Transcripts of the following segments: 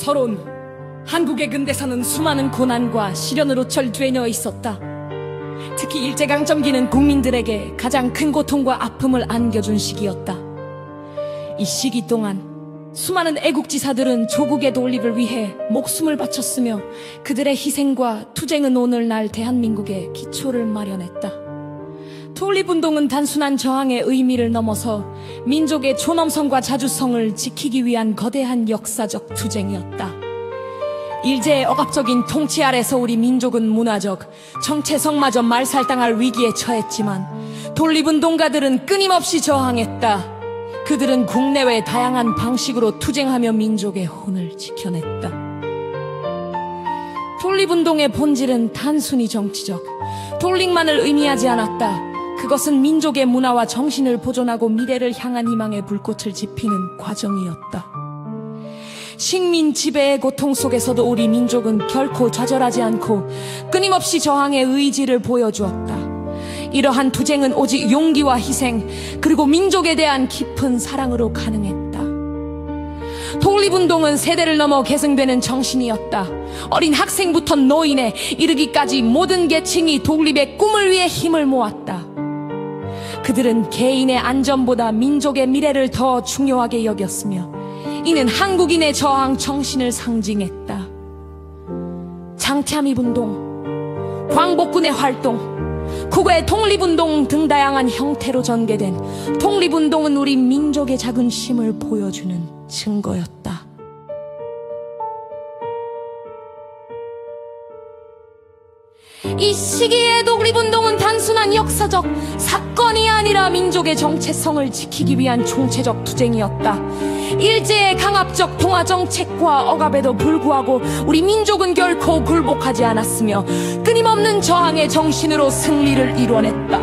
서론, 한국의 근대사는 수많은 고난과 시련으로 철되어 있었다. 특히 일제강점기는 국민들에게 가장 큰 고통과 아픔을 안겨준 시기였다. 이 시기 동안 수많은 애국지사들은 조국의 독립을 위해 목숨을 바쳤으며 그들의 희생과 투쟁은 오늘날 대한민국의 기초를 마련했다. 독립운동은 단순한 저항의 의미를 넘어서 민족의 존엄성과 자주성을 지키기 위한 거대한 역사적 투쟁이었다. 일제의 억압적인 통치 아래서 우리 민족은 문화적, 정체성마저 말살당할 위기에 처했지만 독립운동가들은 끊임없이 저항했다. 그들은 국내외 다양한 방식으로 투쟁하며 민족의 혼을 지켜냈다. 독립운동의 본질은 단순히 정치적, 독립만을 의미하지 않았다. 그것은 민족의 문화와 정신을 보존하고 미래를 향한 희망의 불꽃을 지피는 과정이었다. 식민 지배의 고통 속에서도 우리 민족은 결코 좌절하지 않고 끊임없이 저항의 의지를 보여주었다. 이러한 투쟁은 오직 용기와 희생, 그리고 민족에 대한 깊은 사랑으로 가능했다. 독립운동은 세대를 넘어 계승되는 정신이었다. 어린 학생부터 노인에 이르기까지 모든 계층이 독립의 꿈을 위해 힘을 모았다. 그들은 개인의 안전보다 민족의 미래를 더 중요하게 여겼으며 이는 한국인의 저항 정신을 상징했다. 장태함입운동, 광복군의 활동, 국외 독립운동 등 다양한 형태로 전개된 독립운동은 우리 민족의 자긍심을 보여주는 증거였다. 이 시기의 독립운동은 단순한 역사적 사건이 아니라 민족의 정체성을 지키기 위한 총체적 투쟁이었다. 일제의 강압적 동아정책과 억압에도 불구하고 우리 민족은 결코 굴복하지 않았으며 끊임없는 저항의 정신으로 승리를 이뤄냈다.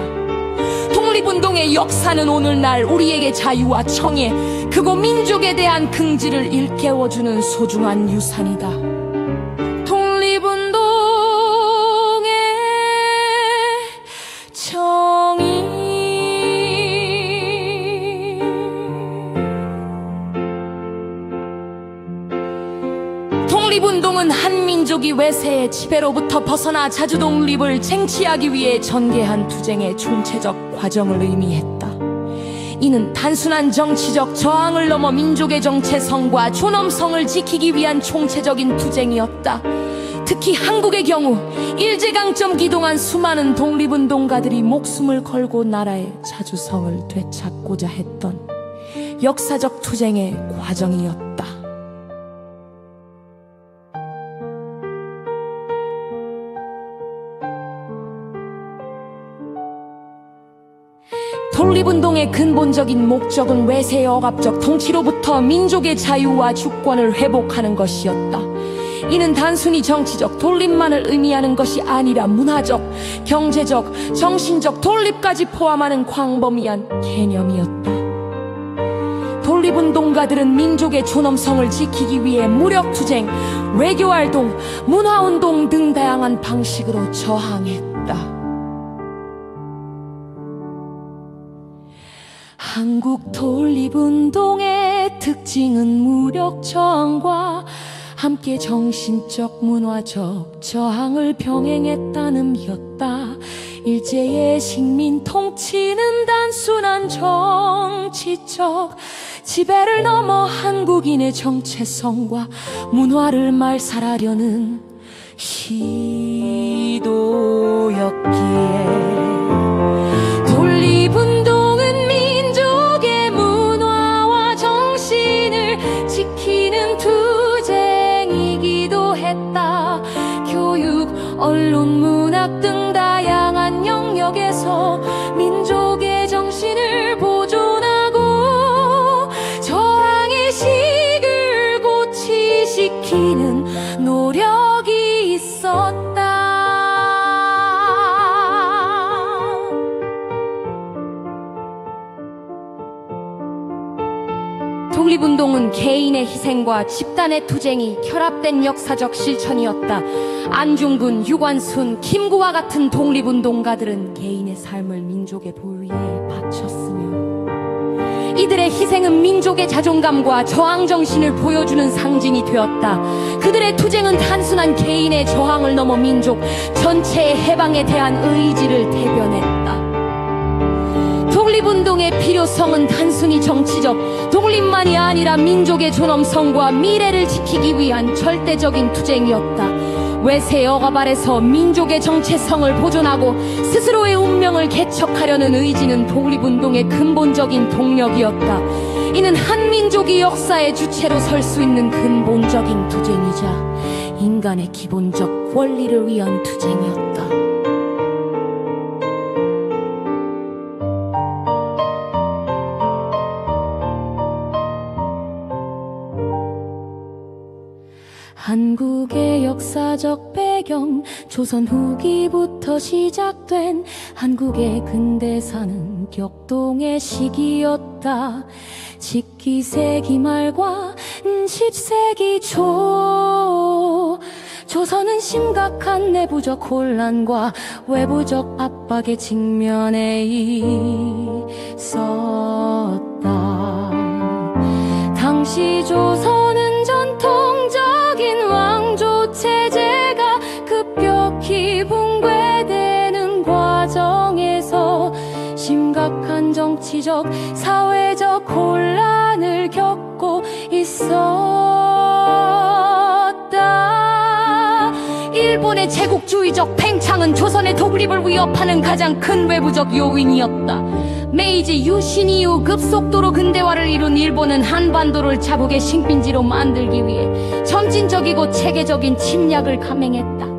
독립운동의 역사는 오늘날 우리에게 자유와 정의, 그리고 민족에 대한 긍지를 일깨워주는 소중한 유산이다. 독립운동은 한 민족이 외세의 지배로부터 벗어나 자주 독립을 쟁취하기 위해 전개한 투쟁의 총체적 과정을 의미했다. 이는 단순한 정치적 저항을 넘어 민족의 정체성과 존엄성을 지키기 위한 총체적인 투쟁이었다. 특히 한국의 경우 일제강점기 동안 수많은 독립운동가들이 목숨을 걸고 나라의 자주성을 되찾고자 했던 역사적 투쟁의 과정이었다. 독립운동의 근본적인 목적은 외세의 억압적 통치로부터 민족의 자유와 주권을 회복하는 것이었다. 이는 단순히 정치적 독립만을 의미하는 것이 아니라 문화적, 경제적, 정신적 독립까지 포함하는 광범위한 개념이었다. 독립운동가들은 민족의 존엄성을 지키기 위해 무력투쟁, 외교활동, 문화운동 등 다양한 방식으로 저항했다. 한국 독립운동의 특징은 무력 저항과 함께 정신적 문화적 저항을 병행했다는 점이었다. 일제의 식민 통치는 단순한 정치적 지배를 넘어 한국인의 정체성과 문화를 말살하려는 시도였기에 독립운동은 민족의 문화와 정신을 지키는 투쟁이기도 했다. 교육, 언론, 문학 등 다양한 영역에서 민족의 정신을 보존하고 저항의 식을 고취시키는 노력이 있었다. 독립운동은 개인의 희생과 집단의 투쟁이 결합된 역사적 실천이었다. 안중근, 유관순, 김구와 같은 독립운동가들은 개인의 삶을 민족의 보위에 바쳤으며 이들의 희생은 민족의 자존감과 저항정신을 보여주는 상징이 되었다. 그들의 투쟁은 단순한 개인의 저항을 넘어 민족 전체의 해방에 대한 의지를 대변했다. 독립운동의 필요성은 단순히 정치적 독립만이 아니라 민족의 존엄성과 미래를 지키기 위한 절대적인 투쟁이었다. 외세 억압 아래서 민족의 정체성을 보존하고 스스로의 운명을 개척하려는 의지는 독립운동의 근본적인 동력이었다. 이는 한민족이 역사의 주체로 설 수 있는 근본적인 투쟁이자 인간의 기본적 권리를 위한 투쟁이었다. 한국의 역사적 배경, 조선 후기부터 시작된 한국의 근대사는 격동의 시기였다. 19세기 말과 10세기 초 조선은 심각한 내부적 혼란과 외부적 압박에 직면해 있었다. 당시 조선은 전통적인 왕조 체제가 급격히 붕괴되는 과정에서 심각한 정치적, 사회적 혼란을 겪고 있었다. 일본의 제국주의적 팽창은 조선의 독립을 위협하는 가장 큰 외부적 요인이었다. 메이지 유신 이후 급속도로 근대화를 이룬 일본은 한반도를 자국의 식민지로 만들기 위해 점진적이고 체계적인 침략을 감행했다.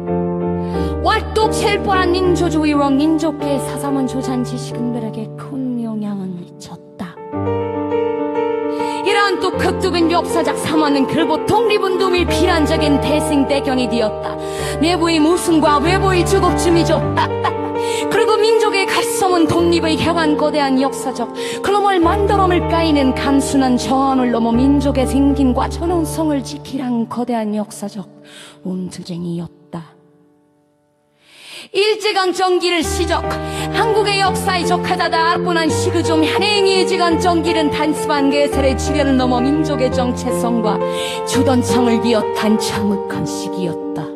왈독체일보란 민주주의로 민족계의 사상은 조선 지식인들에게 큰 영향을 미쳤다. 이러한 또 극적인 역사적 상황은 결국 독립운동의 필연적인 대승대경이 되었다. 내부의 모순과 외부의 주곡쯤이죠. 그리고 민족의 갈성은 독립의 향한 거대한 역사적 글로벌 만들어을 까이는 단순한 저항을 넘어 민족의 생긴과 전원성을 지키란 거대한 역사적 움투쟁이었다. 일제강점기를 시작, 한국의 역사에 적하다다 악분한 시그 중 한행의 일제강점기는 단순한 개설의 지뢰를 넘어 민족의 정체성과 주던성을 비롯한 참혹한 시기였다.